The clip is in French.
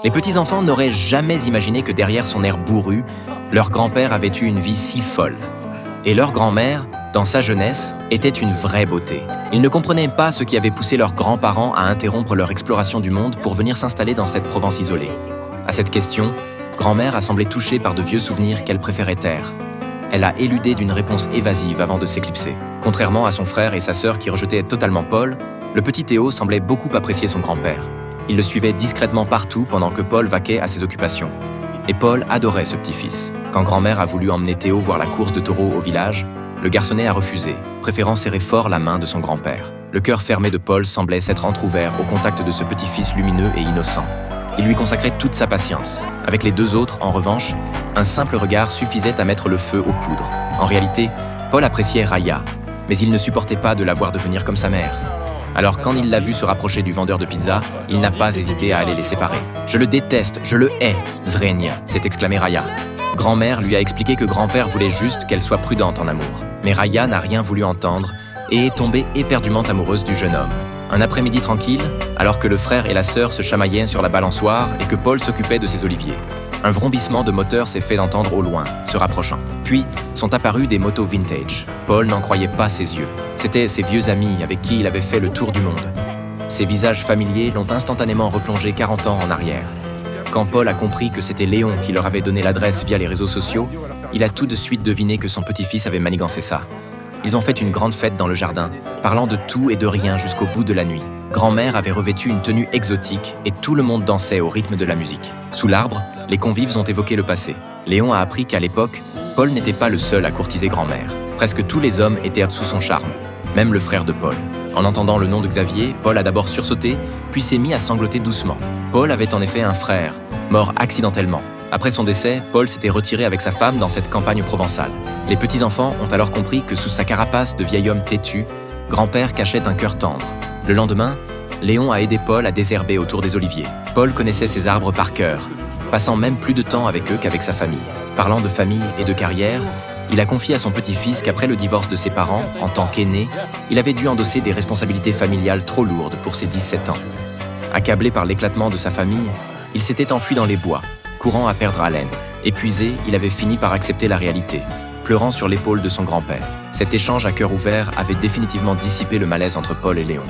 Les petits-enfants n'auraient jamais imaginé que derrière son air bourru, leur grand-père avait eu une vie si folle. Et leur grand-mère, dans sa jeunesse, était une vraie beauté. Ils ne comprenaient pas ce qui avait poussé leurs grands-parents à interrompre leur exploration du monde pour venir s'installer dans cette Provence isolée. À cette question, grand-mère a semblé touchée par de vieux souvenirs qu'elle préférait taire. Elle a éludé d'une réponse évasive avant de s'éclipser. Contrairement à son frère et sa sœur qui rejetaient totalement Paul, le petit Théo semblait beaucoup apprécier son grand-père. Il le suivait discrètement partout pendant que Paul vaquait à ses occupations. Et Paul adorait ce petit-fils. Quand grand-mère a voulu emmener Théo voir la course de taureaux au village, le garçonnet a refusé, préférant serrer fort la main de son grand-père. Le cœur fermé de Paul semblait s'être entrouvert au contact de ce petit-fils lumineux et innocent. Il lui consacrait toute sa patience. Avec les deux autres, en revanche, un simple regard suffisait à mettre le feu aux poudres. En réalité, Paul appréciait Raya, mais il ne supportait pas de la voir devenir comme sa mère. Alors quand il l'a vu se rapprocher du vendeur de pizza, il n'a pas hésité à aller les séparer. « Je le déteste, je le hais, Zrenia !» s'est exclamé Raya. Grand-mère lui a expliqué que grand-père voulait juste qu'elle soit prudente en amour. Mais Raya n'a rien voulu entendre et est tombée éperdument amoureuse du jeune homme. Un après-midi tranquille, alors que le frère et la sœur se chamaillaient sur la balançoire et que Paul s'occupait de ses oliviers. Un vrombissement de moteur s'est fait entendre au loin, se rapprochant. Puis, sont apparus des motos vintage. Paul n'en croyait pas ses yeux. C'étaient ses vieux amis avec qui il avait fait le tour du monde. Ses visages familiers l'ont instantanément replongé 40 ans en arrière. Quand Paul a compris que c'était Léon qui leur avait donné l'adresse via les réseaux sociaux, il a tout de suite deviné que son petit-fils avait manigancé ça. Ils ont fait une grande fête dans le jardin, parlant de tout et de rien jusqu'au bout de la nuit. Grand-mère avait revêtu une tenue exotique et tout le monde dansait au rythme de la musique. Sous l'arbre, les convives ont évoqué le passé. Léon a appris qu'à l'époque, Paul n'était pas le seul à courtiser grand-mère. Presque tous les hommes étaient sous son charme, même le frère de Paul. En entendant le nom de Xavier, Paul a d'abord sursauté, puis s'est mis à sangloter doucement. Paul avait en effet un frère, mort accidentellement. Après son décès, Paul s'était retiré avec sa femme dans cette campagne provençale. Les petits-enfants ont alors compris que sous sa carapace de vieil homme têtu, grand-père cachait un cœur tendre. Le lendemain, Léon a aidé Paul à désherber autour des oliviers. Paul connaissait ses arbres par cœur, passant même plus de temps avec eux qu'avec sa famille. Parlant de famille et de carrière, il a confié à son petit-fils qu'après le divorce de ses parents, en tant qu'aîné, il avait dû endosser des responsabilités familiales trop lourdes pour ses 17 ans. Accablé par l'éclatement de sa famille, il s'était enfui dans les bois, courant à perdre haleine. Épuisé, il avait fini par accepter la réalité, pleurant sur l'épaule de son grand-père. Cet échange à cœur ouvert avait définitivement dissipé le malaise entre Paul et Léon.